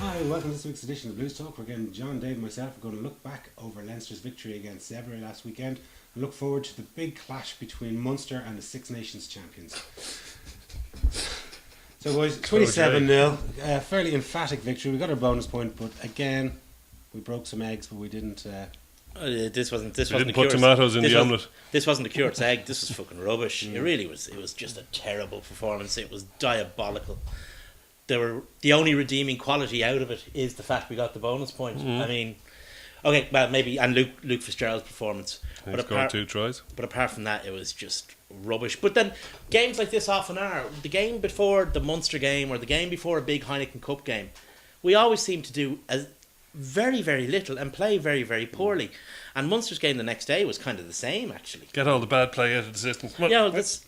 Hi, welcome to this week's edition of Blues Talk. We're getting John, Dave and myself. We're going to look back over Leinster's victory against Zebre last weekend and look forward to the big clash between Munster and the Six Nations champions. So boys, 27-0, fairly emphatic victory. We got our bonus point, but again, we broke some eggs, but we didn't... This wasn't Didn't the put Curate's- tomatoes in this the wasn't- omelette. This wasn't the Curate's egg. This was fucking rubbish. It really was. It was just a terrible performance. It was diabolical. The only redeeming quality out of it is the fact we got the bonus point. I mean, okay, well maybe, and Luke Fitzgerald's performance. He scored 2 tries. But apart from that, it was just rubbish. But then games like this often are. The game before the Munster game or the game before a big Heineken Cup game, we always seem to do very, very little and play very, very poorly. And Munster's game the next day was kind of the same, actually. Get all the bad play out of the system. Come on, Yeah, well, that's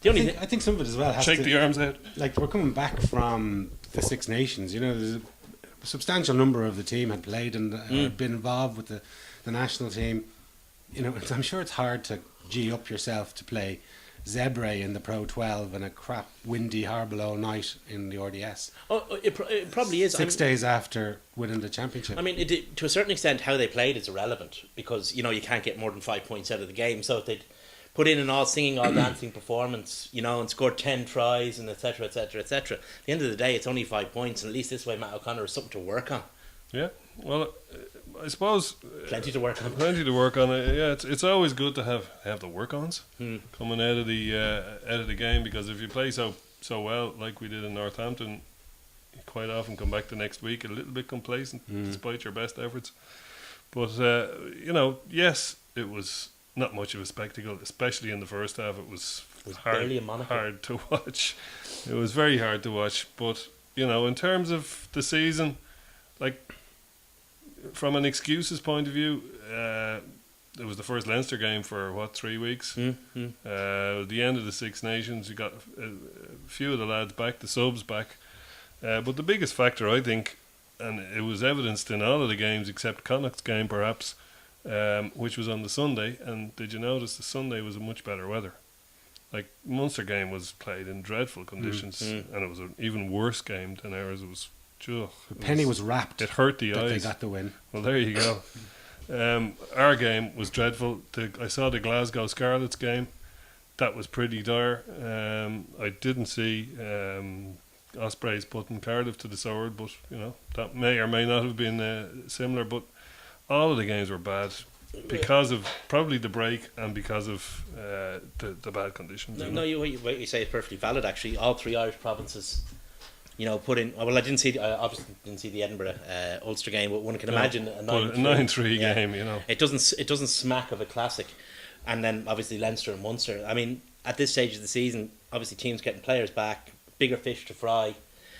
the only thing. I think some of it as well has shake to... the arms out. Like, we're coming back from the Six Nations. You know, there's a substantial number of the team had played and had been involved with the national team. You know, I'm sure it's hard to G up yourself to play Zebre in the Pro 12 and a crap, windy Harbelow night in the RDS. It probably is. 6 days after winning the championship. I mean, to a certain extent, how they played is irrelevant because, you know, you can't get more than 5 points out of the game. So if they'd put in an all-singing, all-dancing performance, you know, and scored 10 tries and etc., etc., etc., at the end of the day, it's only 5 points, and at least this way Matt O'Connor has something to work on. Yeah, well, I suppose Plenty to work on. Plenty to work on. Yeah, it's always good to have the work-ons coming out of the game, because if you play so well like we did in Northampton, you quite often come back the next week a little bit complacent despite your best efforts. But you know, yes, it was not much of a spectacle, especially in the first half. It was barely a monocle. hard to watch. It was very hard to watch. But you know, in terms of the season, like, from an excuses point of view, it was the first Leinster game for 3 weeks. The end of the Six Nations, you got a few of the lads back, the subs back. But the biggest factor, I think, and it was evidenced in all of the games except Connacht's game perhaps, which was on the Sunday. And did you notice the Sunday was a much better weather? Like, Munster game was played in dreadful conditions, and it was an even worse game than ours. It was... Penny was wrapped. It hurt the that eyes. They got the win. Well, there you go. Our game was dreadful. I saw the Glasgow Scarlets game. That was pretty dire. I didn't see Ospreys putting Cardiff to the sword, but you know, that may or may not have been similar. But all of the games were bad because of probably the break and because of the bad conditions. What you say is perfectly valid. Actually, all 3 Irish provinces, you know, put in. Well, I obviously didn't see the Edinburgh Ulster game, but one can imagine a 9-3 game. You know, it doesn't smack of a classic. And then obviously Leinster and Munster. I mean, at this stage of the season, obviously teams getting players back, bigger fish to fry.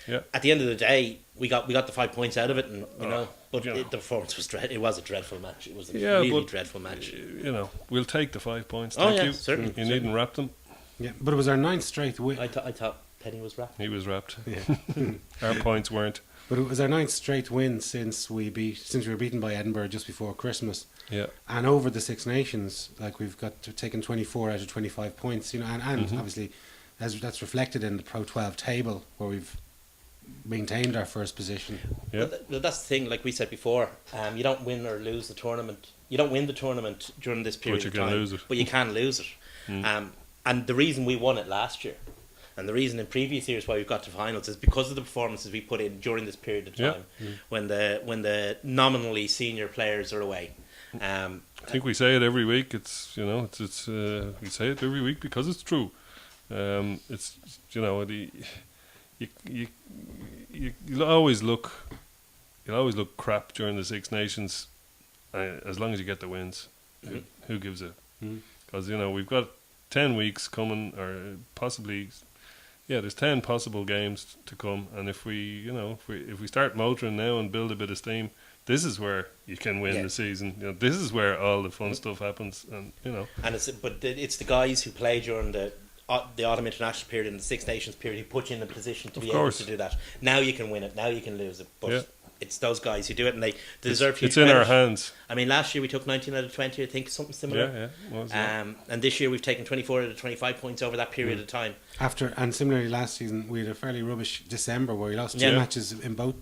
Yeah. At the end of the day, we got the 5 points out of it, and you know, but the performance was It was a dreadful match. It was a really dreadful match. You know, we'll take the 5 points. Oh, Thank yeah, you. certainly. You needn't wrap them. Yeah, but it was our 9th straight win. I thought Penny was wrapped. He was wrapped. Yeah. Our points weren't. But it was our 9th straight win since we were beaten by Edinburgh just before Christmas. Yeah. And over the Six Nations, like, we've taken 24 out of 25 points, you know, and obviously that's reflected in the Pro 12 table where we've maintained our first position. Yeah. But that's the thing, like we said before, you don't win or lose the tournament. You don't win the tournament during this period of time. But you can lose it. But you can lose it. And the reason we won it last year, and the reason in previous years why we've got to finals, is because of the performances we put in during this period of time, when the nominally senior players are away. I think we say it every week. It's, you know, it's we say it every week because it's true. It's, you know, you'll always look crap during the Six Nations, as long as you get the wins. Who gives a? Because you know, we've got 10 weeks coming, or possibly, there's 10 possible games to come, and if we start motoring now and build a bit of steam, this is where you can win the season. You know, this is where all the fun stuff happens, and you know. And it's the guys who play during the autumn international period and the Six Nations period who put you in a position to be able to do that. Now you can win it. Now you can lose it. But it's those guys who do it, and they deserve huge It's in our credit. hands. I mean, last year we took 19 out of 20, I think, something similar. Yeah, it was, yeah. And this year we've taken 24 out of 25 points over that period of time. And similarly last season we had a fairly rubbish December where we lost Yeah. two matches in both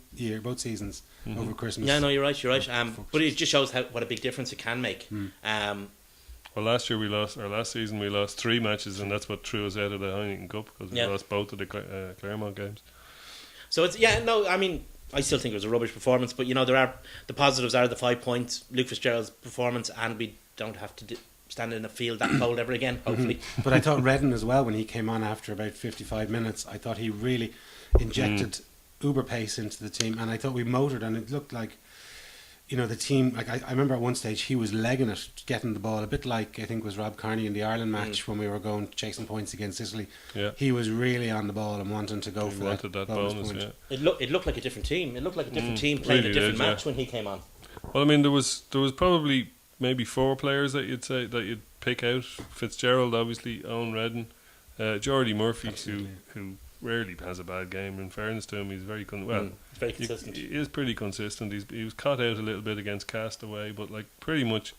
seasons over Christmas. Yeah, no, you're right. But it just shows what a big difference it can make. Well, last season we lost 3 matches, and that's what threw us out of the Heineken Cup, because we lost both of the Claremont games. So it's I mean, I still think it was a rubbish performance, but the positives are the 5 points, Luke Fitzgerald's performance, and we don't have to stand in a field that cold ever again, hopefully. But I thought Redden as well, when he came on after about 55 minutes, I thought he really injected uber pace into the team, and I thought we motored, and it looked like, the team, like I remember at one stage he was legging it, getting the ball, a bit like I think it was Rob Kearney in the Ireland match when we were going chasing points against Italy. Yeah. He was really on the ball and wanting to go He for wanted that bonus, point. yeah. It looked like a different team. It looked like a different team playing really a different did, match yeah. when he came on. Well, I mean, there was probably maybe 4 players that you'd pick out. Fitzgerald, obviously, Owen Redden, Geordie Murphy, who rarely has a bad game. In fairness to him, he's very He's very consistent. He is pretty consistent. He was caught out a little bit against Castaway, but like pretty much,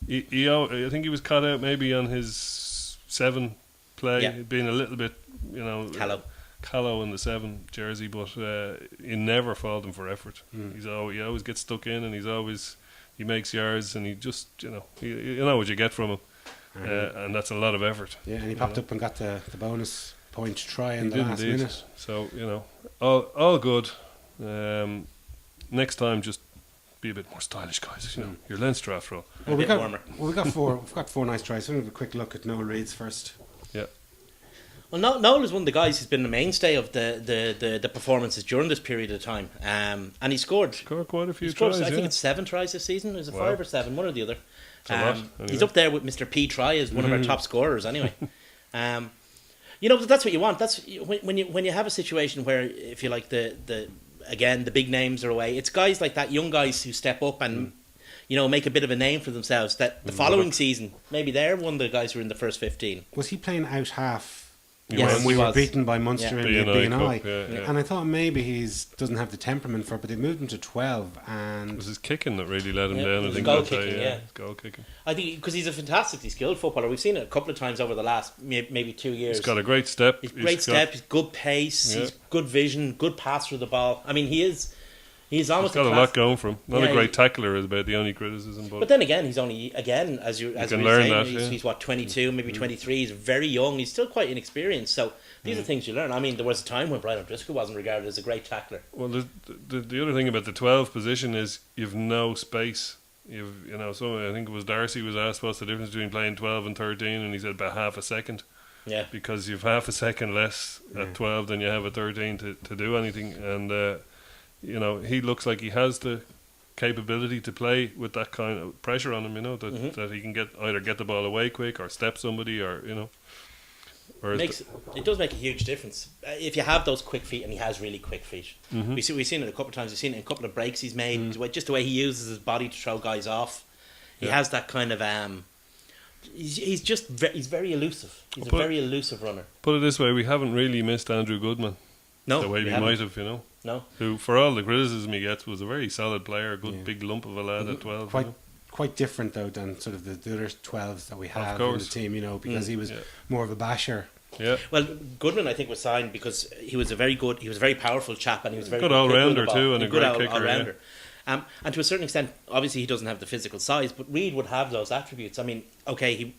I think he was caught out maybe on his 7 play, being a little bit callow in the 7 jersey, but he never faulted him for effort. He always gets stuck in, and he makes yards, and he just you know what you get from him, and that's a lot of effort. Yeah, and he popped up and got the bonus point try in the last minute. So all good. Next time, just be a bit more stylish, guys. You're Leinster after all. Well, bit warmer. We've got 4 nice tries. So we'll have a quick look at Noel Reid's first. Yeah. Well, Noel is one of the guys who's been the mainstay of the performances during this period of time, and he scored Quite a few He scored, tries. I think it's 7 tries this season. Is it 5 or 7? One or the other. A lot, anyway. He's up there with Mr. P. Try as one of our top scorers. Anyway, that's what you want. That's when you have a situation where, if you like, the big names are away. It's guys like that, young guys who step up and make a bit of a name for themselves. That the following season, maybe they're one of the guys who are in the first 15. Was he playing out half? Yes, when we he were was. beaten by Munster in the B&I. Cup, yeah. And I thought maybe he doesn't have the temperament for it, but they moved him to 12. It And was his kicking that really let him Yeah, down. I his think goal that day, kicking, yeah. His goal kicking. I think because he's a fantastically skilled footballer. We've seen it a couple of times over the last maybe 2 years. He's got a great step. He's great step. He's good pace. Yeah. He's good vision. Good pass through the ball. I mean, he's almost He's got a lot going for him. Not Yeah, a great tackler is about the only criticism, But then again, he's only as we can were learn saying, that, he's what 22, maybe 23. He's very young. He's still quite inexperienced. So these are things you learn. I mean, there was a time when Brian O'Driscoll wasn't regarded as a great tackler. Well, the other thing about the 12 position is you've no space. So I think it was Darcy was asked what's the difference between playing 12 and 13, and he said about half a second. Yeah. Because you've half a second less at 12 than you have at 13 to do anything, and he looks like he has the capability to play with that kind of pressure on him. That he can either get the ball away quick or step somebody, or It does make a huge difference if you have those quick feet, and he has really quick feet. We've seen it a couple of times. We've seen it in a couple of breaks he's made. Just the way he uses his body to throw guys off. He has that kind of. He's very elusive. He's a very elusive runner. Put it this way: we haven't really missed Andrew Goodman No, the way we haven't. might have. No. Who, for all the criticism he gets, was a very solid player, a good big lump of a lad at 12. quite different though than sort of the other 12s that we have in the course. team, because he was more of a basher. Yeah. Well, Goodman, I think, was signed because he was a very powerful chap, and he was very Good quick with all-rounder the ball. too, and a good great kicker, all-rounder. And to a certain extent, obviously, he doesn't have the physical size, but Reid would have those attributes. I mean, okay,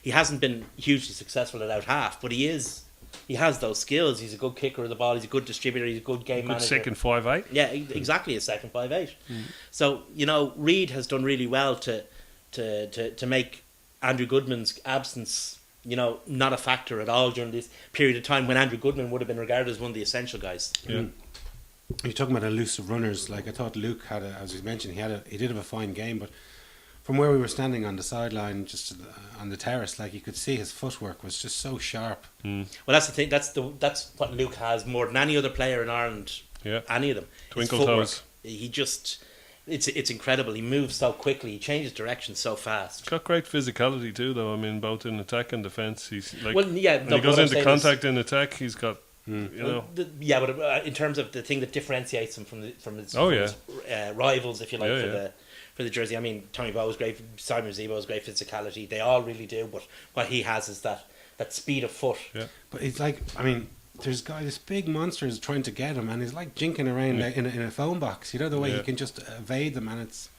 he hasn't been hugely successful at out half, but he has those skills. He's a good kicker of the ball. He's a good distributor. He's a good game manager. Second 5'8". Yeah, exactly, a second 5'8". So Reid has done really well to make Andrew Goodman's absence, not a factor at all during this period of time when Andrew Goodman would have been regarded as one of the essential guys. Yeah. You're talking about elusive runners. Like I thought Luke had, as we mentioned, he did have a fine game, but from where we were standing on the sideline, just on the terrace, like you could see his footwork was just so sharp. Well, that's the thing. That's what Luke has more than any other player in Ireland. Yeah. Any of them. His Twinkle footwork. toes. He just. It's incredible. He moves so quickly. He changes direction so fast. He's got great physicality too, though. I mean, both in attack and defence. He's like, Well, yeah. when he goes into contact in attack, he's got You know. But in terms of the thing that differentiates him from his rivals, if you like, for the jersey. I mean, Tommy Bowe was great. Simon Zebo was great physicality. They all really do. But what he has is that speed of foot. Yeah. But it's like, I mean, this big monster is trying to get him, and he's like jinking around in a phone box. You know, the way he can just evade them, and it's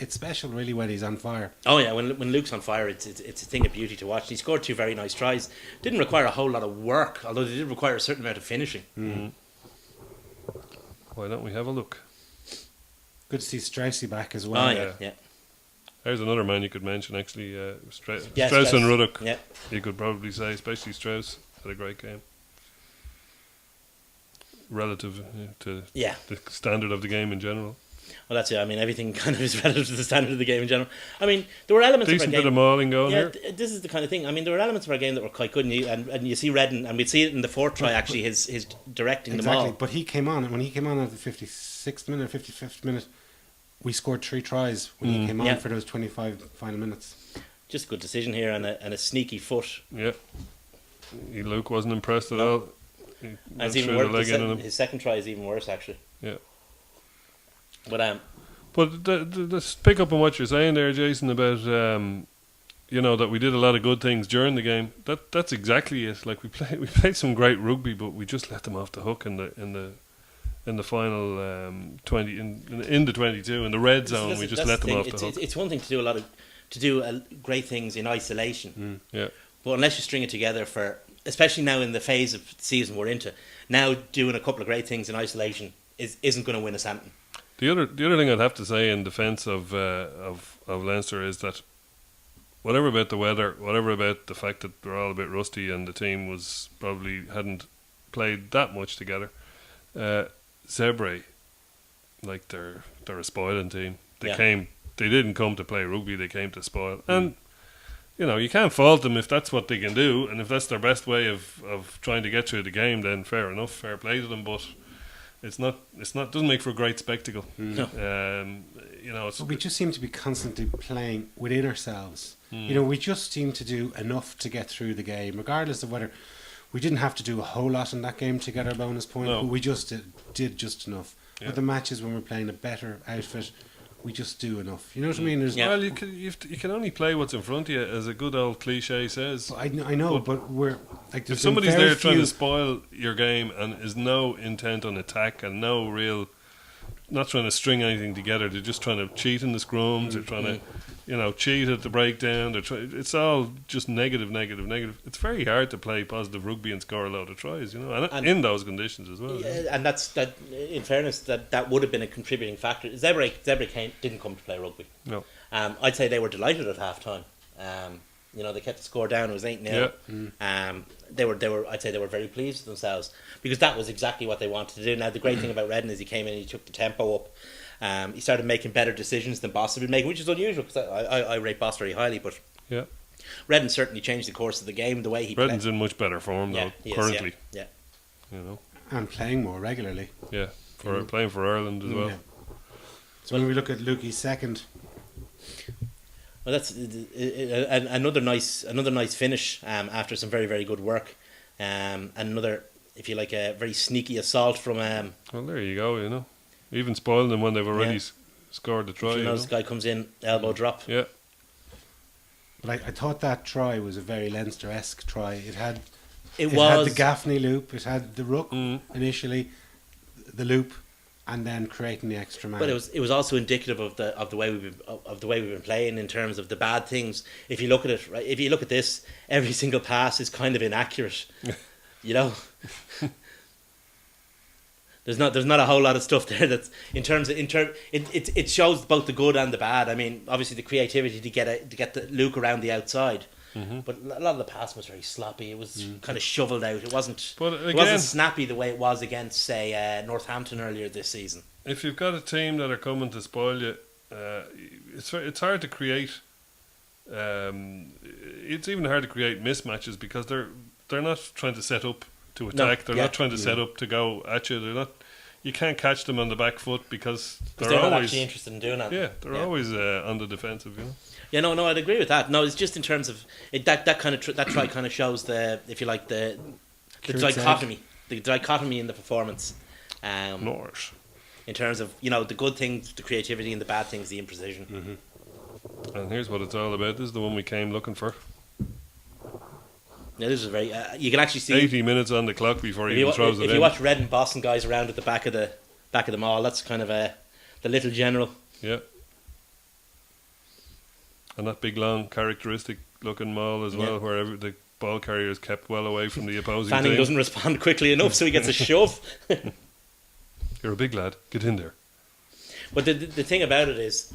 special really when he's on fire. Oh yeah, when Luke's on fire, it's a thing of beauty to watch. He scored 2 very nice tries. Didn't require a whole lot of work, although they did require a certain amount of finishing. Mm-hmm. Why don't we have a look? Good to see Straussy back as well. Oh yeah. There's another man you could mention actually, Strauss Strauss. and Ruddock. Yeah. You could probably say, especially Strauss had a great game. Relative to the standard of the game in general. Well, that's it. I mean, everything kind of is relative to the standard of the game in general. I mean, there were elements Decent of our game. bit of mauling going Yeah, here. this is the kind of thing. I mean, there were elements of our game that were quite good, and you see Redden, and we'd see it in the fourth try. Actually, his directing the Exactly, maul. but he came on, and when he came on at the 56th minute, 55th minute, we scored 3 tries when he came on for those 25 final minutes. Just a good decision here, and a sneaky foot. Yeah. Luke wasn't impressed at all. He And went it's even through the worse. leg in him. His second try is even worse, actually. Yeah. But let's pick up on what you're saying there, Jason, about that we did a lot of good things during the game. That's exactly it. Like we played some great rugby, but we just let them off the hook in the final 20 in the 22 in the red zone. We just let them off the hook. It's one thing to do great things in isolation. Yeah. But unless you string it together especially now in the phase of the season we're into, now doing a couple of great things in isolation isn't going to win us anything. The other thing I'd have to say in defence of Leinster is that whatever about the weather, whatever about the fact that they're all a bit rusty and the team was probably hadn't played that much together, Zebre, like they're a spoiling team. They didn't come to play rugby, they came to spoil. And you can't fault them if that's what they can do, and if that's their best way of trying to get through the game, then fair enough, fair play to them, but It's not doesn't make for a great spectacle. No. But we just seem to be constantly playing within ourselves. We just seem to do enough to get through the game, regardless of whether we didn't have to do a whole lot in that game to get our bonus point. No. But we just did just enough. Yeah. But the matches when we're playing a better outfit, we just do enough. You know what I mean? Well, you can only play what's in front of you, as a good old cliche says. I know, but we're like, if somebody's there trying to spoil your game and is no intent on attack and no real, not trying to string anything together, they're just trying to cheat in the scrums, they're trying to, cheat at the breakdown. It's all just negative. It's very hard to play positive rugby and score a load of tries, and in those conditions as well. Yeah, and that's that. In fairness, that would have been a contributing factor. Zebre didn't come to play rugby. No. I'd say they were delighted at half time. They kept the score down. It was 8-0. Yeah. I'd say they were very pleased with themselves because that was exactly what they wanted to do. Now the great thing about Redden is he came in and he took the tempo up. He started making better decisions than Boss had been making, which is unusual because I rate Boss very highly. But yeah, Redden certainly changed the course of the game. The way he Redden's in much better form though currently. Yeah. And playing more regularly. Yeah, playing for Ireland as well. Yeah. So when we look at Lukey's second. Well, that's another nice finish after some very, very good work, and another, if you like, a very sneaky assault from. Well, there you go. Even spoiling them when they've already scored the try. This guy comes in, elbow drop. Yeah. But I thought that try was a very Leinster-esque try. It had had the Gaffney loop. It had the ruck initially, the loop, and then creating the extra man. But it was also indicative of the way we've been playing in terms of the bad things. If you look at it, right, if you look at this, every single pass is kind of inaccurate. There's not a whole lot of stuff there that's it shows both the good and the bad. I mean, obviously the creativity to get the Luke around the outside. But a lot of the passing was very sloppy. It was kind of shoveled out. It wasn't snappy the way it was against, say, Northampton earlier this season. If you've got a team that are coming to spoil you, it's hard to create. It's even hard to create mismatches because they're not trying to set up to attack. They're not trying to set up to go at you. They're not. You can't catch them on the back foot because they're not always actually interested in doing that. Yeah, they're always on the defensive. Yeah, no, I'd agree with that. No, it's just in terms of it, that try kind of shows the, if you like, the dichotomy the dichotomy in the performance. Norse. In terms of, you know, the good things, the creativity, and the bad things, the imprecision. And here's what it's all about. This is the one we came looking for. Yeah, this is very. You can actually see 80 minutes on the clock before he even throws it if in. you watch Red and Boston guys around at the back of the mall, that's kind of the little general. Yeah. And that big, long, characteristic looking maul as well, where the ball carrier is kept well away from the opposing Fanning team. doesn't respond quickly enough, so he gets a shove. You're a big lad. Get in there. But the thing about it is,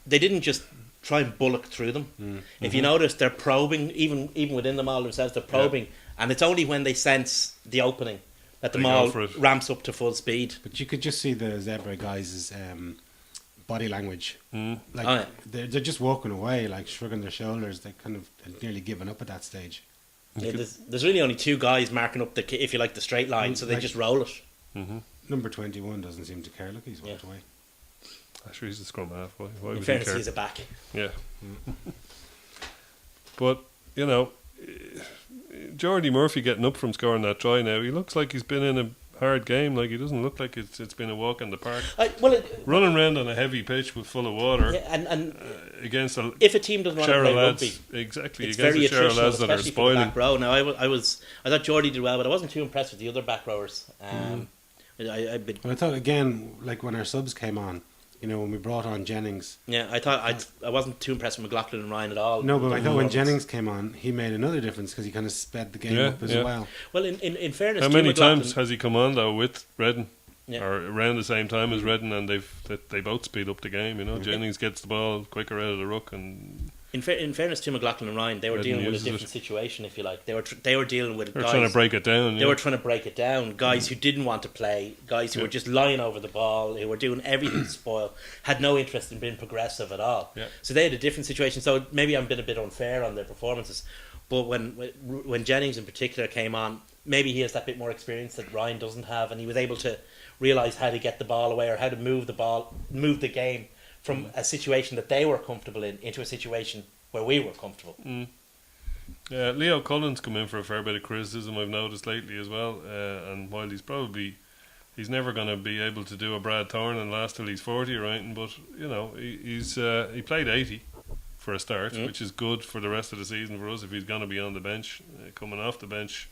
they didn't just try and bullock through them. If you notice, they're probing, even within the mall themselves, they're probing, and it's only when they sense the opening that the They go mall for it. ramps up to full speed. But you could just see the Zebra guys' body language. Like Oh, yeah. they're just walking away, like shrugging their shoulders. They kind of had nearly given up at that stage. Yeah, there's really only two guys marking up if you like, the straight line, so they Like- just roll it. Number 21 doesn't seem to care. Look, he's walked Yeah. away. Actually, he's a scrum half. Why In would he fairness, care? he's a back. Yeah. But, you know, Jordy Murphy getting up from scoring that try now, he looks like he's been in a hard game. Like, he doesn't look like it's been a walk in the park. Running around on a heavy pitch with full of water Yeah, and against a if a team doesn't want to play Cheryl rugby, lads, exactly, it's against very the Cheryl attritional, lads that are especially for the spoiling. back row. Now, I thought Geordie did well, but I wasn't too impressed with the other back rowers. But I thought, again, like when our subs came on, you know, when we brought on Jennings. I wasn't too impressed with McLaughlin and Ryan at all. No, but I thought when Performance. Jennings came on, he made another difference because he kind of sped the game Yeah, up as yeah. well. Well, in fairness, How to many McLaughlin, times has he come on though with Redden, Yeah. or around the same time as Redden, and they both speed up the game? You know, Jennings gets the ball quicker out of the ruck, and in fairness to McLaughlin and Ryan, they were Redden dealing with a uses different it. situation, if you like. They were dealing with they're guys. trying to break it down. They yeah. were trying to break it down. Guys who didn't want to play, guys who were just lying over the ball, who were doing everything to spoil, had no interest in being progressive at all. Yeah. So they had a different situation. So maybe I'm being a bit unfair on their performances. But when Jennings in particular came on, maybe he has that bit more experience that Ryan doesn't have, and he was able to realise how to get the ball away or how to move the game from a situation that they were comfortable in into a situation where we were comfortable. Leo Cullen's come in for a fair bit of criticism, I've noticed lately as well, and while he's never going to be able to do a Brad Thorne and last till he's 40 or anything, but you know, he played 80 for a start, which is good for the rest of the season for us if he's going to be on the bench, coming off the bench,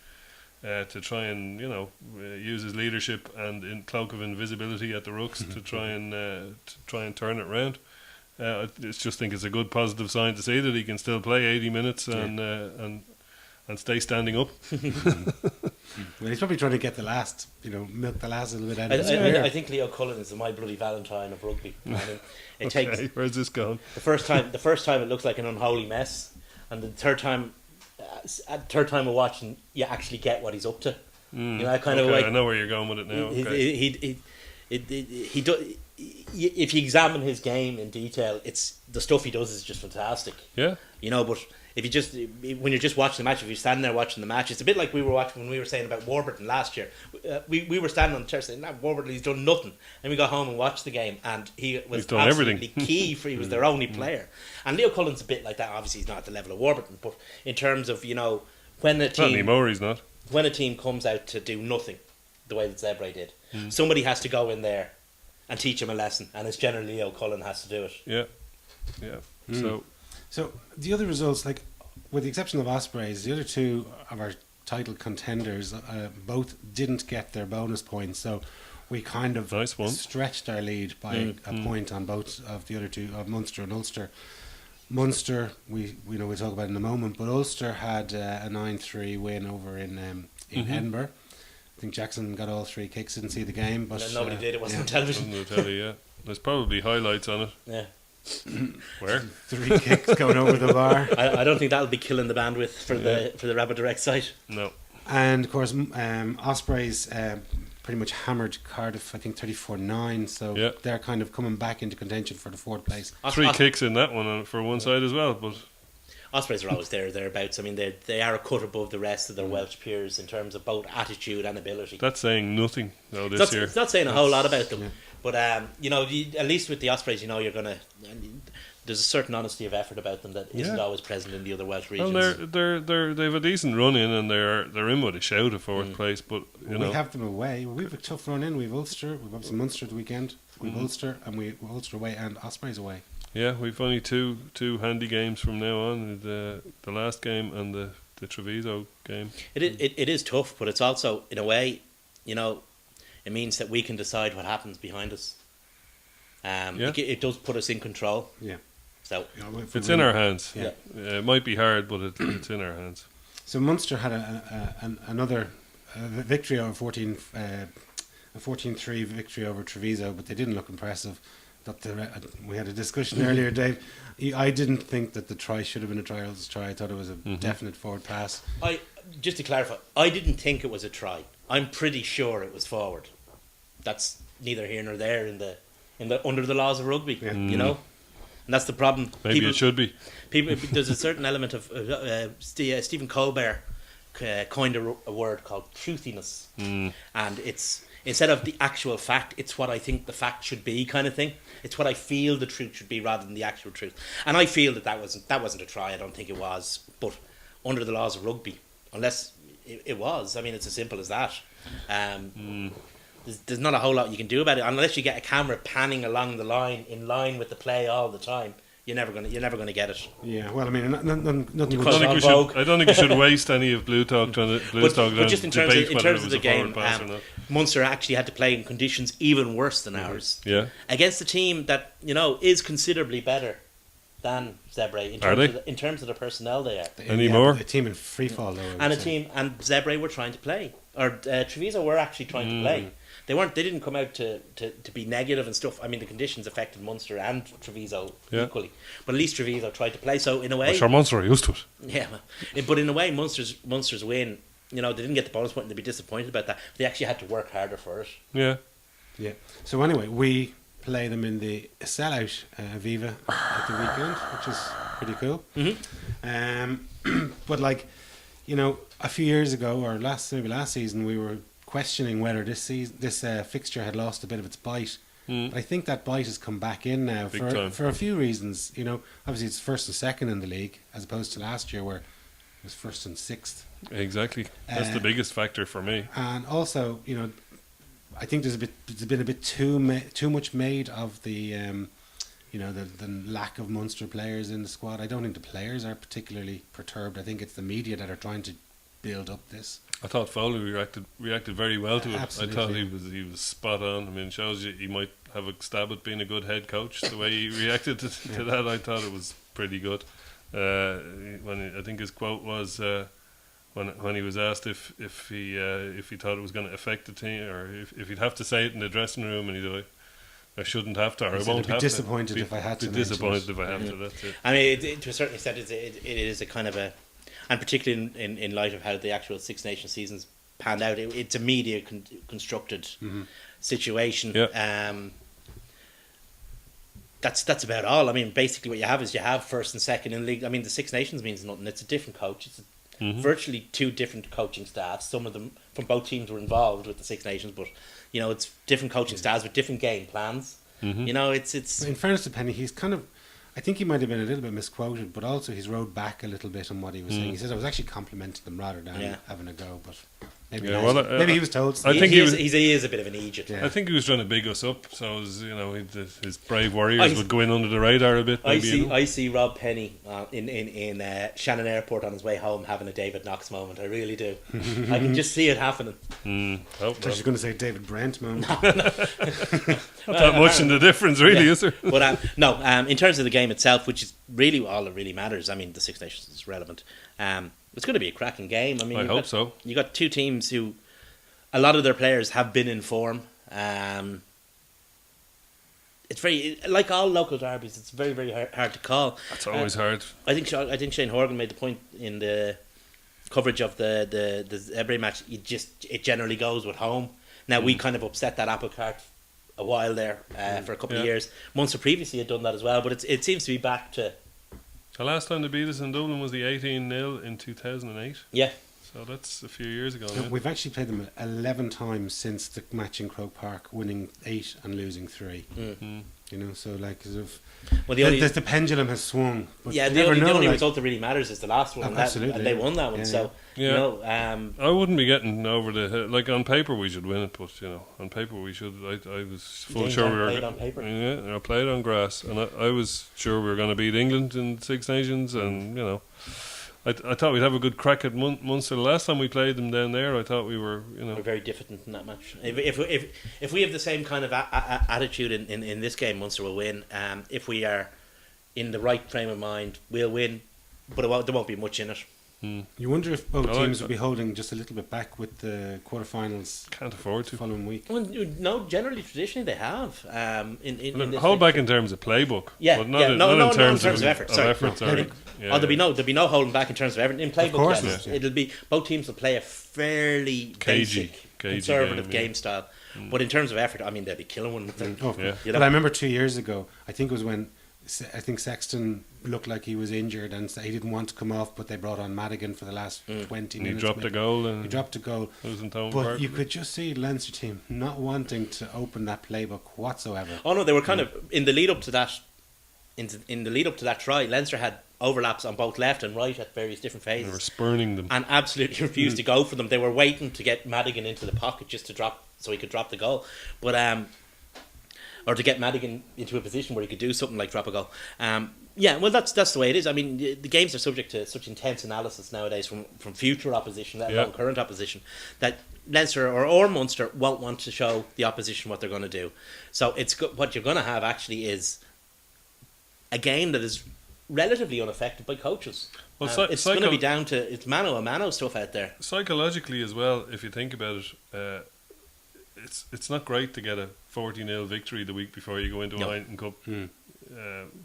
to try and, you know, use his leadership and in cloak of invisibility at the rucks to try and turn it round. I just think it's a good positive sign to see that he can still play 80 minutes and stay standing up. Well, he's probably trying to get milk the last little bit out of his I career. think Leo Cullen is the My Bloody Valentine of rugby. I mean, it takes Okay, where's this going? the first time it looks like an unholy mess, and the third time of watching, you actually get what he's up to. You know, kind of like I know where you're going with it now. Okay. he do, if you examine his game in detail, it's the stuff he does is just fantastic. Yeah. You know, but if you just when you're just watching the match, if you're standing there watching the match, it's a bit like we were watching when we were saying about Warburton last year. We were standing on the chair saying, "Nah, Warburton, he's done nothing," and we got home and watched the game, and he was He's done absolutely everything. key for. He was their only player, and Leo Cullen's a bit like that. Obviously, he's not at the level of Warburton, but in terms of, you know, when a Not team anymore, he's not. when a team comes out to do nothing, the way that Zebra did, somebody has to go in there and teach him a lesson, and it's generally Leo Cullen has to do it. Yeah. Yeah. So the other results, like with the exception of Ospreys, the other two of our title contenders both didn't get their bonus points. So we kind of Nice one. stretched our lead by a point on both of the other two, of Munster and Ulster. Munster, we we'll talk about in a moment, but Ulster had a 9-3 win over in Edinburgh. I think Jackson got all three kicks. Didn't see the game, but Nobody did. It wasn't on I'm television. going to tell you, yeah. There's probably highlights on it. Yeah. Where? 3 kicks going over the bar. I don't think that'll be killing the bandwidth for the Rabbit Direct site. No. And of course, Ospreys pretty much hammered Cardiff, I think 34-9. So Yeah. they're kind of coming back into contention for the 4th place. Three kicks in that one for one side as well, but Ospreys are always thereabouts. I mean, they are a cut above the rest of their Welsh peers in terms of both attitude and ability. that's saying nothing though this year. It's not saying a whole lot about them, but you know, at least with the Ospreys, you know, you're gonna. there's a certain honesty of effort about them that isn't Yeah. always present in the other Welsh Well, regions. they've a decent run in, and they're in with a shout of fourth place. But you know, We have them away. We have a tough run in. We've Ulster. We've obviously Munster the weekend. We've Ulster, and we've Ulster away and Ospreys away. yeah, we've only two handy games from now on: the last game and the Treviso game. It is tough, but it's also, in a way, you know, it means that we can decide what happens behind us. Yeah. It does put us in control. Yeah. So You know, if we It's in win- our hands. Yeah. It might be hard, but it's in our hands. So Munster had another victory over 14, a 14-3 victory over Treviso, but they didn't look impressive. We had a discussion earlier, Dave. I didn't think that the try should have been a trials try. I thought it was a definite forward pass. just to clarify, I didn't think it was a try. I'm pretty sure it was forward. That's neither here nor there in the under the laws of rugby. Yeah. You know, and that's the problem. Maybe it should be. People, there's a certain element of Stephen Colbert coined a word called truthiness, and it's instead of the actual fact, it's what I think the fact should be, kind of thing. It's what I feel the truth should be rather than the actual truth. And I feel that wasn't a try. I don't think it was, but under the laws of rugby, unless it was. I mean, it's as simple as that. There's not a whole lot you can do about it unless you get a camera panning along the line in line with the play all the time. You're never gonna get it. Yeah, well, I mean, nothing Because good. I don't think we should waste any of Blue Talk trying to But just in terms of the game, pass or not. Munster actually had to play in conditions even worse than ours. Yeah. Against a team that, you know, is considerably better than Zebre in terms of the personnel they are. Anymore? A team in free fall, though. I would say. And Zebre were trying to play, or Treviso were actually trying to play. They didn't come out to be negative and stuff. I mean, the conditions affected Munster and Treviso equally, but at least Treviso tried to play. So in a way, Sure, Munster are used to it. yeah, but in a way, Munster's win. You know, they didn't get the bonus point and they'd be disappointed about that. They actually had to work harder for it. Yeah. Yeah. So anyway, we play them in the sellout Viva at the weekend, which is pretty cool. But like, you know, a few years ago or last season, we were questioning whether this fixture had lost a bit of its bite. But I think that bite has come back in now Big time. for a few reasons. You know, obviously it's first and second in the league as opposed to last year where it was first and sixth. Exactly. That's the biggest factor for me. And also, you know, I think there's been a bit too much made of the, you know, the lack of Munster players in the squad. I don't think the players are particularly perturbed. I think it's the media that are trying to build up this. I thought Foley reacted very well to it. Absolutely. I thought he was spot on. I mean, it shows you he might have a stab at being a good head coach. The way he reacted to that, I thought it was pretty good. I think his quote was when he was asked if he thought it was going to affect the team, or if he'd have to say it in the dressing room, and he's like, I shouldn't have to, or I He said, won't "I'd be have disappointed to. if I had to Be mention disappointed it." if I have to. That's it. I mean, to a certain extent, it is a kind of a, and particularly in light of how the actual Six Nations seasons panned out, it's a media constructed situation. Yeah. That's about all. I mean, basically, what you have is you have first and second in the league. I mean, the Six Nations means nothing. It's a different coach. It's virtually two different coaching staffs. Some of them from both teams were involved with the Six Nations, but you know, it's different coaching staffs with different game plans. You know, it's In fairness to Penny, he's kind of, I think he might have been a little bit misquoted, but also he's rode back a little bit on what he was saying. He says I was actually complimenting them rather than having a go, but maybe maybe he was told. I think he is a bit of an Egypt. Yeah. I think he was trying to big us up, so his brave warriors would go in under the radar a bit. Maybe, I see Rob Penny in Shannon Airport on his way home having a David Knox moment. I really do. I can just see it happening. I was just going to say David Brent moment. Not that much in the difference, really, is there? But no, in terms of the game itself, which is really all that really matters. I mean, the Six Nations is relevant. It's going to be a cracking game. I mean, I hope so. You got two teams who, a lot of their players have been in form. It's very, like all local derbies, it's very, very hard to call. That's always hard. I think Shane Horgan made the point in the coverage of the Zebre match. It generally goes with home. Now we kind of upset that apple cart a while there for a couple of years. Munster previously had done that as well, but it seems to be back to. The last time they beat us in Dublin was the 18-0 in 2008. Yeah. So that's a few years ago. Yeah. We've actually played them 11 times since the match in Croke Park, winning 8 and losing 3. You know, so like sort of Well, the only the pendulum has swung. But yeah, you the never only, know, the only like- result that really matters is the last one, Oh, and, that, absolutely, and they yeah. won that one. Yeah, So yeah. you know, I wouldn't be getting over the like on paper we should win it, but you know on paper we should. I was full Games sure aren't we were played on paper. Yeah, I played on grass, and I was sure we were going to beat England in Six Nations, and you know. I thought we'd have a good crack at Munster. The last time we played them down there, I thought we were, you know, we're very diffident in that match. If we have the same kind of attitude in this game, Munster will win. If we are in the right frame of mind, we'll win. But there won't be much in it. You wonder if both I like teams that. will be holding just a little bit back with the quarterfinals can't afford the to. following week. Well, no, generally, traditionally, they have. In this Hold back fixture. in terms of playbook, Yeah, but not yeah, in, no, not no, in no, terms, of effort. Sorry. effort, sorry. Yeah, There'll be no holding back in terms of effort. In playbook, course yes, not, yeah. it'll be both teams will play a fairly Cagey basic, game, conservative yeah. game style. But in terms of effort, I mean, they'll be killing one. Oh, Yeah. You but know? I remember 2 years ago, I think it was when I think Sexton looked like he was injured and he didn't want to come off, but they brought on Madigan for the last 20 And he minutes. dropped a maybe. goal and He dropped a goal. losing Tone But Park. you could just see Leinster team not wanting to open that playbook whatsoever. Oh no, they were kind of in the lead up to that. In the lead up to that try, Leinster had overlaps on both left and right at various different They were phases, spurning them. and absolutely refused to go for them. They were waiting to get Madigan into the pocket just to drop, so he could drop the goal, but or to get Madigan into a position where he could do something like drop a goal. Yeah, well, that's the way it is. I mean, the games are subject to such intense analysis nowadays from future opposition, let alone Yeah. current opposition, that Leinster or Munster won't want to show the opposition what they're going to do. So what you're going to have actually is a game that is relatively unaffected by coaches. Well, It's going to be down to it's mano a mano stuff out there. Psychologically as well, if you think about it, it's not great to get a 40-0 victory the week before you go into No. a Heineken Cup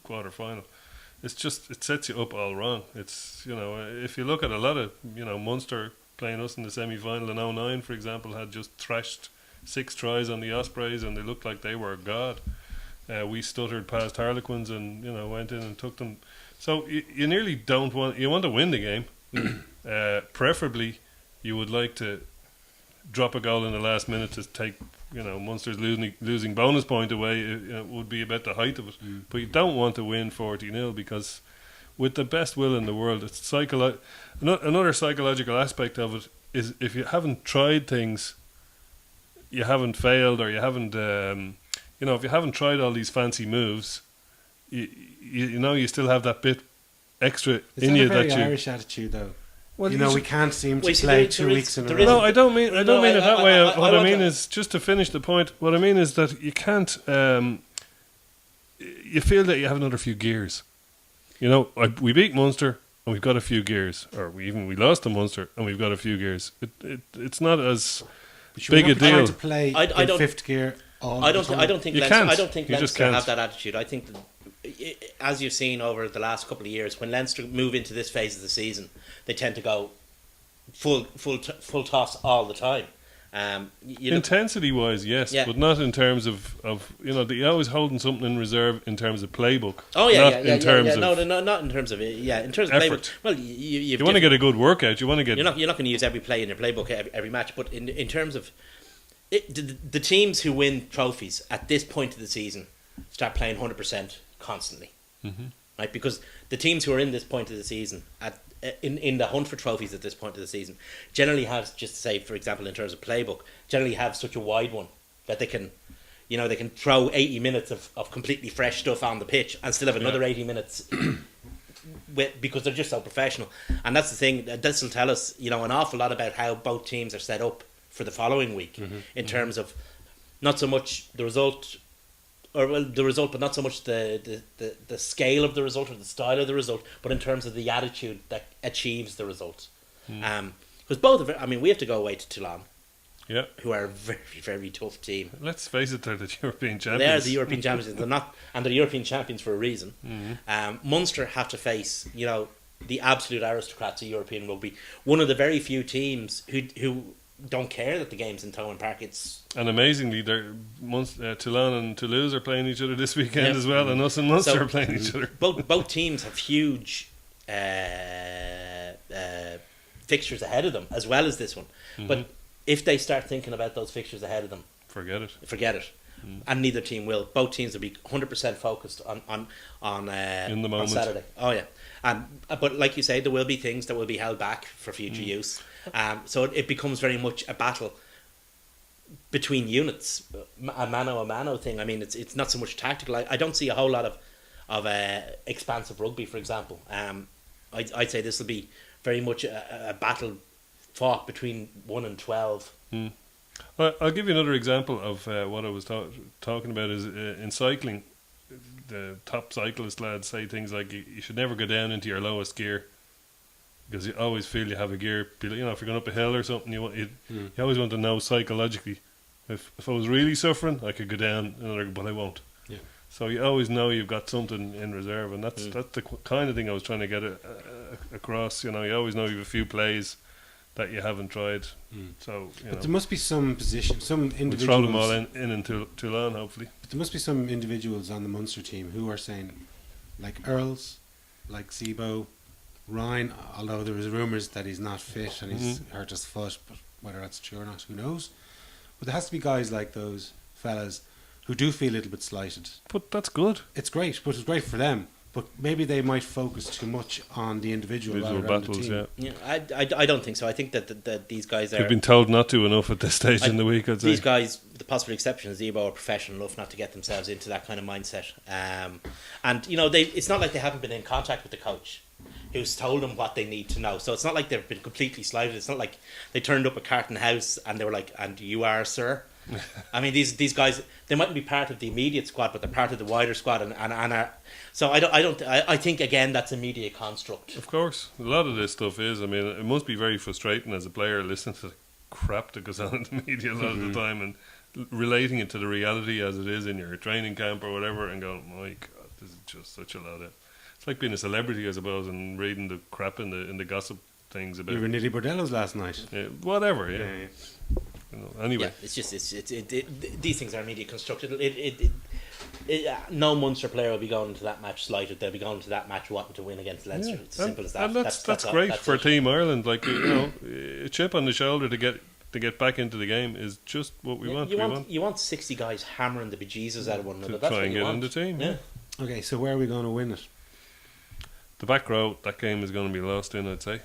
quarter final. It's just it sets you up all wrong. It's, you know, if you look at a lot of, you know, Munster playing us in the semi-final in 2009, for example, had just thrashed 6 tries on the Ospreys and they looked like they were god. We stuttered past Harlequins and, you know, went in and took them. So you nearly don't want, you want to win the game. Preferably you would like to drop a goal in the last minute to take, you know, Munster's losing bonus point away. It would be about the height of it. But you don't want to win 40-0 because with the best will in the world, it's another psychological aspect of it is if you haven't tried things, you haven't failed, or you haven't, you know, if you haven't tried all these fancy moves, you know, you still have that bit extra It's in not you a very that you. Irish attitude, though. Well, you know, we can't seem to Well, you see, play there 2 is- weeks in a there row. is- No, I don't mean No, it that way. What I want mean to- is, just to finish the point, what I mean is that you can't. You feel that you have another few gears. You know, we beat Munster and we've got a few gears, or we lost to Munster and we've got a few gears. It's not as But should big we a not be trying deal. to play I in don't- fifth gear all I the don't. time? I don't think. You Leinster, can't. I don't think You just Leinster can't. have that attitude. I think, that, as you've seen over the last couple of years, when Leinster move into this phase of the season, they tend to go full toss all the time. You look, Intensity wise, yes, Yeah. but not in terms of you know, you're always holding something in reserve in terms of playbook. oh yeah, not yeah, yeah, in terms yeah. of No, not in terms of in terms of effort. playbook. Well, you've you want to get a good workout. You want to get You're not going to use every play in your playbook every match, but in terms of the teams who win trophies at this point of the season start playing 100% constantly, right? Because the teams who are in this point of the season in the hunt for trophies at this point of the season generally have, just to say, for example, in terms of playbook, generally have such a wide one that they can, you know, they can throw 80 minutes of completely fresh stuff on the pitch and still have another 80 minutes because they're just so professional. And that's the thing, this will tell us, you know, an awful lot about how both teams are set up for the following week in terms of not so much the result, the result, but not so much the scale of the result or the style of the result, but in terms of the attitude that achieves the result. Because both of it, I mean, we have to go away to Toulon, yeah. who are a very, very tough team. Let's face it, they're the European champions. They are the European champions. They're not, and they're European champions for a reason. Munster have to face, you know, the absolute aristocrats of European rugby. One of the very few teams who don't care that the game's in Thomond Park. And amazingly, Toulon and Toulouse are playing each other this weekend as well, and us and Munster So, are playing each other. Both teams have huge fixtures ahead of them, as well as this one. But if they start thinking about those fixtures ahead of them, Forget it. forget it. and neither team will. Both teams will be 100% focused on In the on moment. Saturday. Oh yeah, but like you say, there will be things that will be held back for future use. So it becomes very much a battle between units, a mano thing. I mean, it's not so much tactical. I don't see a whole lot of expansive rugby, for example. I'd say this will be very much a battle fought between 1 and 12. Well, I'll give you another example of what I was talking about is in cycling. The top cyclist lads say things like you should never go down into your lowest gear because you always feel you have a gear. You know, if you're going up a hill or something, you always want to know psychologically. If I was really suffering, I could go down, but I won't. Yeah. So you always know you've got something in reserve, and that's the kind of thing I was trying to get across. You know, you always know you have a few plays that you haven't tried. So But there must be some position, some we'll individuals. throw them all in Toulon, hopefully. But there must be some individuals on the Munster team who are saying, like Earls, like Zebo, Ryan. Although there was rumours that he's not fit and he's hurt his foot, but whether that's true or not, who knows? But there has to be guys like those fellas who do feel a little bit slighted. But that's good. It's great, but it's great for them. But maybe they might focus too much on the individual Individual rather than battles, the team. yeah. I don't think so. I think that these guys are. You've been told not to enough at this stage in the week, I'd say. These guys, the possible exception is Zebo, are professional enough not to get themselves into that kind of mindset. And you know, it's not like they haven't been in contact with the coach, who's told them what they need to know. So it's not like they've been completely slighted. It's not like they turned up at Carton House and they were like, "And you are, sir." I mean, these guys, they mightn't be part of the immediate squad, but they're part of the wider squad, and are. So I think again that's a media construct. Of course, a lot of this stuff is. I mean, it must be very frustrating as a player listening to the crap that goes on in the media a lot of the time and relating it to the reality as it is in your training camp or whatever, and going, "My God, this is just such a lot of." It's like being a celebrity, I suppose, and reading the crap in the gossip things about You were Nitty Bordello's last night. whatever. Yeah. You know, anyway, Yeah, it's just these things are media constructed. No Munster player will be going into that match slighted. They'll be going into that match wanting to win against Leinster. yeah. It's as simple as that. And that's great for Team Ireland. Like a chip on the shoulder to get back into the game is just what we want. You want 60 guys hammering the bejesus out of one another. To That's try what and you get want. in the team. Yeah. Okay, so where are we going to win it? The back row, that game is going to be lost in, I'd say.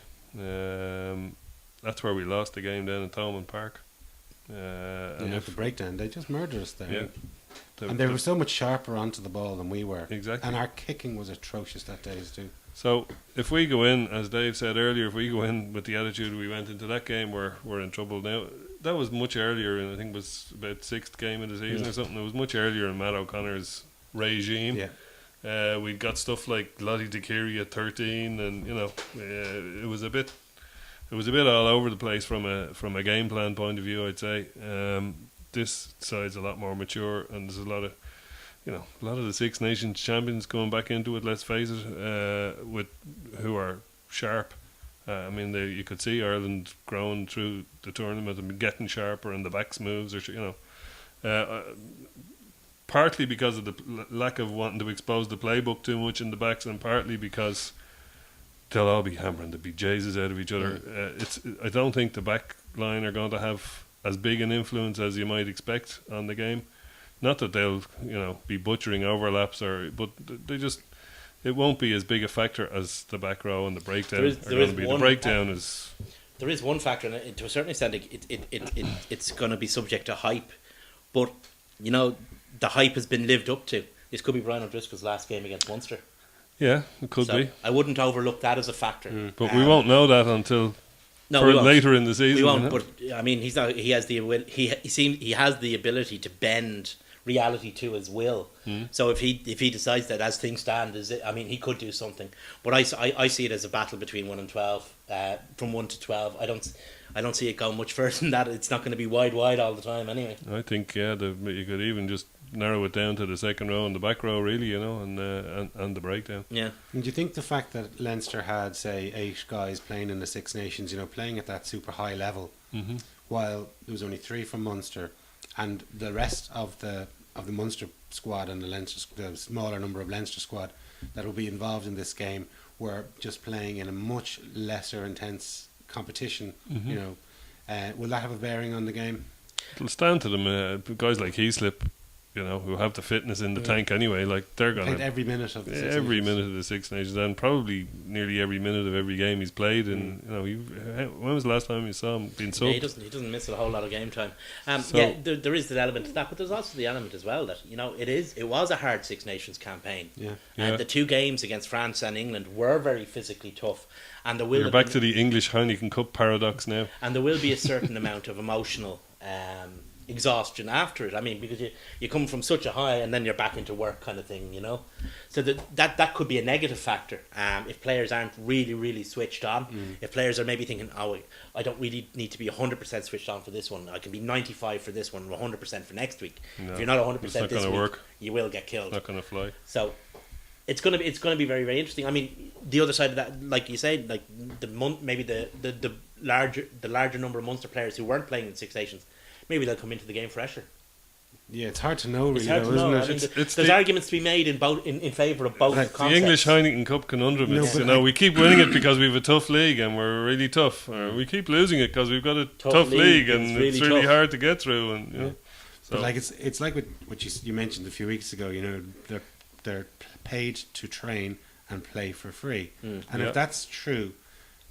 That's where we lost the game down in Thomond Park. And At the breakdown, they just murdered us there. Yeah. And they were so much sharper onto the ball than we were. Exactly. And our kicking was atrocious that day too. So if we go in, as Dave said earlier, if we go in with the attitude we went into that game, we're in trouble now. That was much earlier, and I think it was about 6th game of the season or something. It was much earlier in Matt O'Connor's regime. Yeah. We got stuff like Lottie DeKiri at 13, and you know, it was a bit all over the place from a game plan point of view, I'd say. This side's a lot more mature, and there's a lot of the Six Nations champions coming back into it. Let's face it, with who are sharp. I mean, you could see Ireland growing through the tournament and getting sharper, and the backs moves, partly because of the lack of wanting to expose the playbook too much in the backs, and partly because they'll all be hammering the bejesus out of each other. I don't think the back line are going to have as big an influence as you might expect on the game. Not that they'll be butchering overlaps, but it won't be as big a factor as the back row and the breakdown are going to be. The breakdown is. There is one factor, and to a certain extent, it's going to be subject to hype, but the hype has been lived up to. This could be Brian O'Driscoll's last game against Munster. Yeah, it could be. I wouldn't overlook that as a factor. But we won't know that until later in the season. We won't. But I mean, he has the ability to bend reality to his will. So if he decides that as things stand, he could do something. But I see it as a battle between 1 and 12. From 1 to 12, I don't see it going much further than that. It's not going to be wide all the time anyway. I think you could even just narrow it down to the second row and the back row, really, and the breakdown. Yeah. And do you think the fact that Leinster had, say, 8 guys playing in the Six Nations, playing at that super high level, while there was only 3 from Munster, and the rest of the Munster squad and the smaller number of Leinster squad that will be involved in this game were just playing in a much lesser intense competition, will that have a bearing on the game? It'll stand to them. Guys like Heaslip, who have the fitness in the tank anyway, like they're Played gonna every minute of the Six every Nations. minute of the Six Nations, and probably nearly every minute of every game he's played. And when was the last time you saw him being Yeah, he subbed? doesn't miss a whole lot of game time. So- Yeah, there is that element to that, but there's also the element as well that it was a hard Six Nations campaign. Yeah. Yeah. And the two games against France and England were very physically tough, and there will We're have back been- to the English Heineken Cup paradox now. and there will be a certain amount of emotional exhaustion after it. I mean, because you come from such a high and then you're back into work kind of thing, So that could be a negative factor if players aren't really, really switched on. If players are maybe thinking, oh, I don't really need to be 100% switched on for this one. I can be 95 for this one, 100% for next week. No, If you're not it's 100% not this gonna week, work. you will get killed. Not going to fly. So it's gonna be very, very interesting. I mean, the other side of that, like you said, like maybe the larger number of Munster players who weren't playing in Six Nations, maybe they'll come into the game fresher. Yeah, it's hard to know, really, It's hard though, to know. isn't I it? mean, It's there's the- arguments to be made in both in favour of both Like the concepts. The English Heineken Cup conundrum No, is, but we keep winning it because we have a tough league and we're really tough. Or we keep losing it because we've got a tough league and it's really tough. hard to get through. And so But like it's like what you mentioned a few weeks ago. They're paid to train and play for free, and Yeah. if that's true,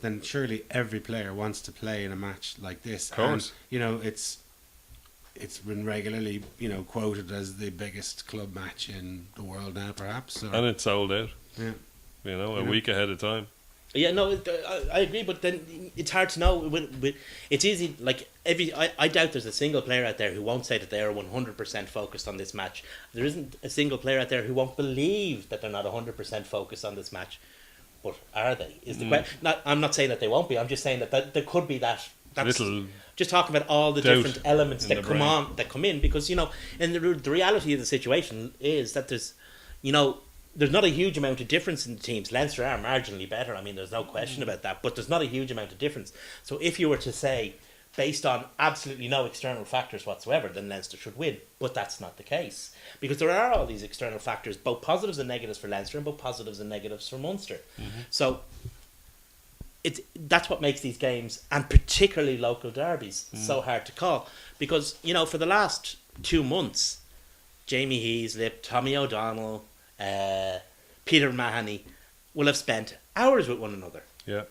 then surely every player wants to play in a match like this. Of course. And it's been regularly quoted as the biggest club match in the world now, perhaps. So, and it's sold out. yeah. A week ahead of time. Yeah, no, I agree, but then it's hard to know. It's easy. Like I doubt there's a single player out there who won't say that they are 100% focused on this match. There isn't a single player out there who won't believe that they're not 100% focused on this match. But are they? Is the question? I'm not saying that they won't be. I'm just saying that there could be that. That's Little just talking about all the doubt different elements in that the come brain. on, that come in, because and the reality of the situation is that there's not a huge amount of difference in the teams. Leinster are marginally better. I mean, there's no question about that. But there's not a huge amount of difference. So if you were to say, based on absolutely no external factors whatsoever, then Leinster should win. But that's not the case. Because there are all these external factors, both positives and negatives for Leinster and both positives and negatives for Munster. So that's what makes these games, and particularly local derbies, so hard to call. Because, for the last 2 months, Jamie Heaslip, Tommy O'Donnell, Peter Mahoney will have spent hours with one another, Yeah.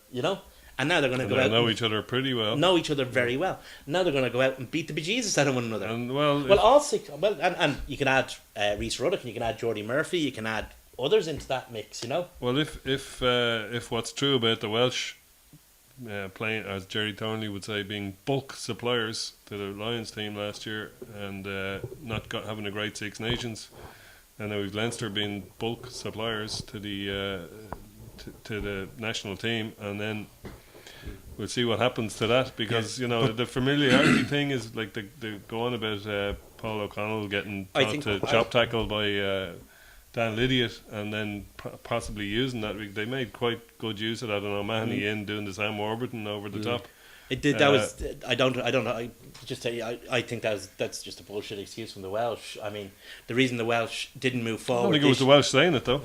and now they're going to And go they out know and each other pretty well. know each other very well. Now they're going to go out and beat the bejesus out of one another. And All six. Well, and you can add Rhys Ruddock, and you can add Geordie Murphy, you can add others into that mix. Well, if what's true about the Welsh playing, as Jerry Thornley would say, being bulk suppliers to the Lions team last year and having a great Six Nations, and now we've Leinster being bulk suppliers to the to the national team, and then we'll see what happens to that, because the familiarity thing is like the go on about Paul O'Connell getting I taught think- to chop tackle by Dan Lydiot, and then possibly using that. They made quite good use of that. I know Mahoney in doing the Sam Warburton over the top. It did. That was. I don't know. I think that's just a bullshit excuse from the Welsh. I mean, the reason the Welsh didn't move I forward. don't think it was the Welsh saying it though.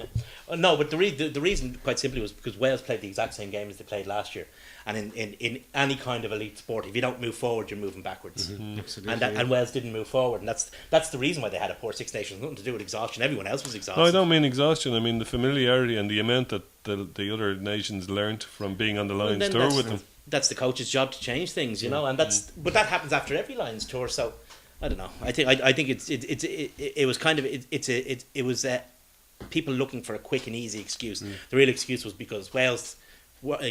No, but the reason, quite simply, was because Wales played the exact same game as they played last year. And in any kind of elite sport, if you don't move forward, you're moving backwards. Absolutely. And Wales didn't move forward, and that's the reason why they had a poor Six Nations. Nothing to do with exhaustion. Everyone else was exhausted. No, I don't mean exhaustion. I mean the familiarity and the amount that the other nations learnt from being on the Lions then tour that's- with them. That's the coach's job to change things, and but that happens after every Lions tour. So I don't know. I think it was kind of it was people looking for a quick and easy excuse. The real excuse was because Wales.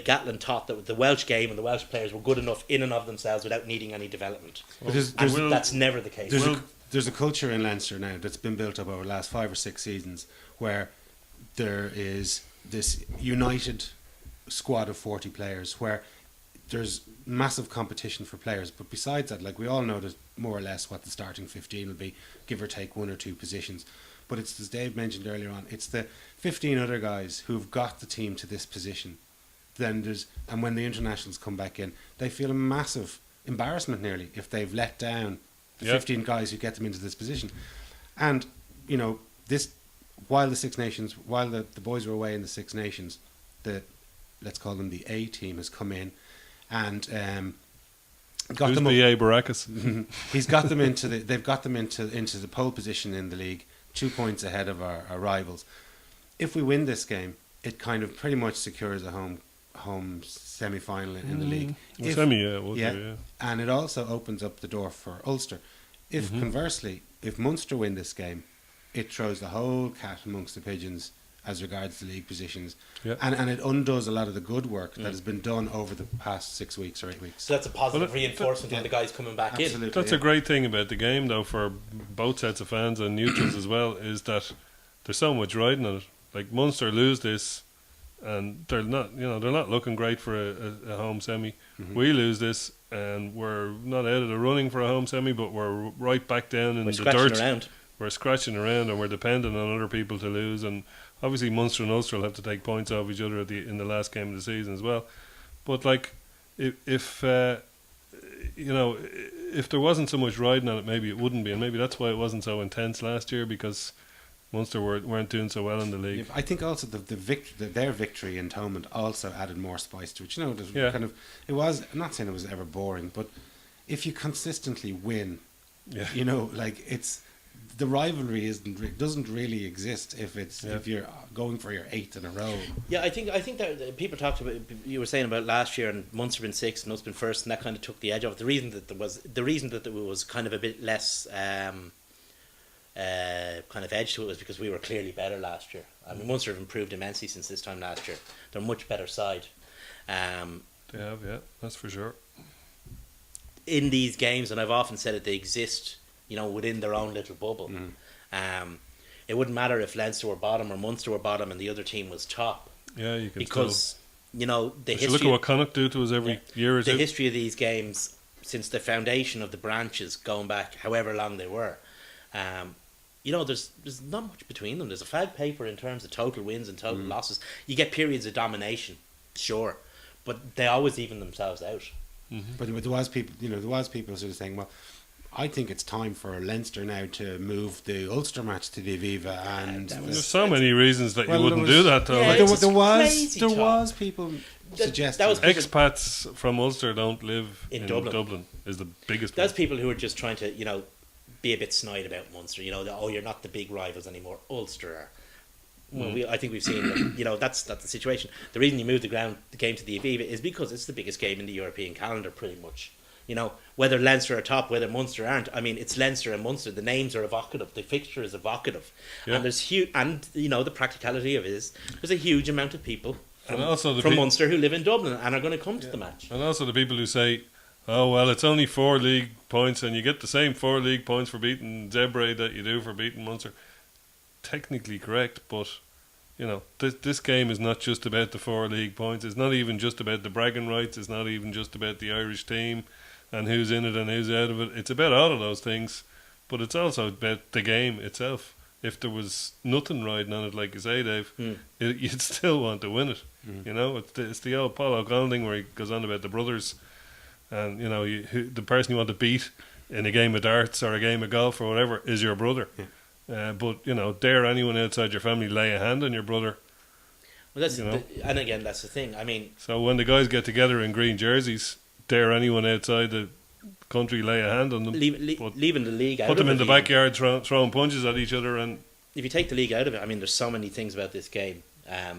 Gatlin thought that the Welsh game and the Welsh players were good enough in and of themselves without needing any development. But there's- And there's- that's never the case. There's a culture in Leinster now that's been built up over the last 5 or 6 seasons where there is this united squad of 40 players where there's massive competition for players. But besides that, like we all know that more or less what the starting 15 will be, give or take 1 or 2 positions. But it's, as Dave mentioned earlier on, it's the 15 other guys who've got the team to this position. And when the internationals come back in, they feel a massive embarrassment nearly if they've let down the 15 guys who get them into this position. And this, while the Six Nations, while the boys were away in the Six Nations, let's call them the A team has come in and got Who's them B.A. Baracus? He's got them into the. They've got them into the pole position in the league, 2 points ahead of our rivals. If we win this game, it kind of pretty much secures a home semi-final in the league. Well, semi, yeah, would yeah, do, yeah. and it also opens up the door for Ulster. If conversely, if Munster win this game, it throws the whole cat amongst the pigeons as regards the league positions, Yeah. and it undoes a lot of the good work that has been done over the past 6 weeks or 8 weeks. So that's a positive Well, reinforcement yeah. on the guys coming back in. Absolutely, That's a great thing about the game, though, for both sets of fans and neutrals as well, is that there's so much riding on it. Like Munster lose this, and they're not looking great for a home semi. We lose this, and we're not out of the running for a home semi, but we're right back down in We're the scratching dirt. around. We're scratching around, and we're dependent on other people to lose. And obviously, Munster and Ulster will have to take points off each other in the last game of the season as well. But like, if there wasn't so much riding on it, maybe it wouldn't be, and maybe that's why it wasn't so intense last year, because Munster weren't doing so well in the league. Yeah, I think also their victory in Thomond also added more spice to it. There's Yeah. kind of, it was. I'm not saying it was ever boring, but if you consistently win, Yeah. it's the rivalry doesn't really exist if Yeah. if you're going for your 8th in a row. Yeah, I think that people talked about, you were saying about last year and Munster been 6th and us been 1st, and that kind of took the edge off. The reason that there was kind of a bit less kind of edge to it was because we were clearly better last year. I mean, Munster have improved immensely since this time last year. They're a much better side. They have, yeah, that's for sure. In these games, and I've often said it, they exist, within their own little bubble. It wouldn't matter if Leinster were bottom or Munster were bottom and the other team was top, Yeah, you can because the look history. at what Connacht do to us every year or The two. history of these games, since the foundation of the branches, going back however long they were, there's not much between them. There's a fag paper in terms of total wins and total losses. You get periods of domination, sure, but they always even themselves out. But there was people sort of saying, well, I think it's time for Leinster now to move the Ulster match to the Aviva, and There's so many reasons that Well, you wouldn't there do was- that, though. Yeah, Like, it's there crazy was talk. people That suggesting was that. expats from Ulster don't live In in Dublin. Dublin is the biggest That's one. people who are just trying to, be a bit snide about Munster. You're not the big rivals anymore. Ulster are. Well, I think we've seen that, that's the situation. The reason you move the game to the Aviva is because it's the biggest game in the European calendar, pretty much. Whether Leinster are top, whether Munster aren't. I mean, it's Leinster and Munster. The names are evocative. The fixture is evocative, Yeah. and there's huge. And the practicality of it is there's a huge amount of people And also the from pe- Munster who live in Dublin and are going to come to the match. And also the people who say, oh, well, it's only 4 league points and you get the same 4 league points for beating Zebre that you do for beating Munster. Technically correct, but, this game is not just about the 4 league points. It's not even just about the bragging rights. It's not even just about the Irish team and who's in it and who's out of it. It's about all of those things, but it's also about the game itself. If there was nothing riding on it, like you say, Dave, you'd still want to win it. It's the old Paul O'Connell thing where he goes on about the brothers, and the person you want to beat in a game of darts or a game of golf or whatever is your brother. But dare anyone outside your family lay a hand on your brother? Well, and again, that's the thing. I mean, So when the guys get together in green jerseys, dare anyone outside the country lay a hand on them? But leaving the league out put them of in the it even. backyard throwing punches at each other, and If you take the league out of it, I mean, there's so many things about this game. I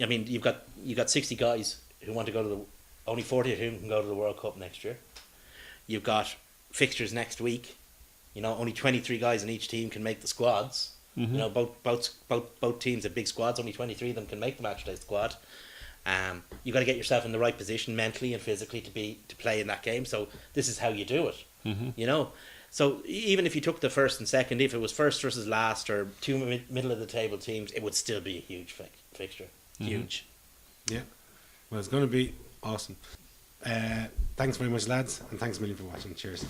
mean, you've got 60 guys who want to go to only 40 of whom can go to the World Cup next year. You've got fixtures next week. Only 23 guys in each team can make the squads. Both teams have big squads. Only 23 of them can make the matchday squad. You got to get yourself in the right position mentally and physically to play in that game. So this is how you do it. So even if you took the first and second, if it was first versus last or 2 middle of the table teams, it would still be a huge fixture. Huge. Yeah, well, it's going to be awesome. Thanks very much, lads, and thanks a million for watching. Cheers.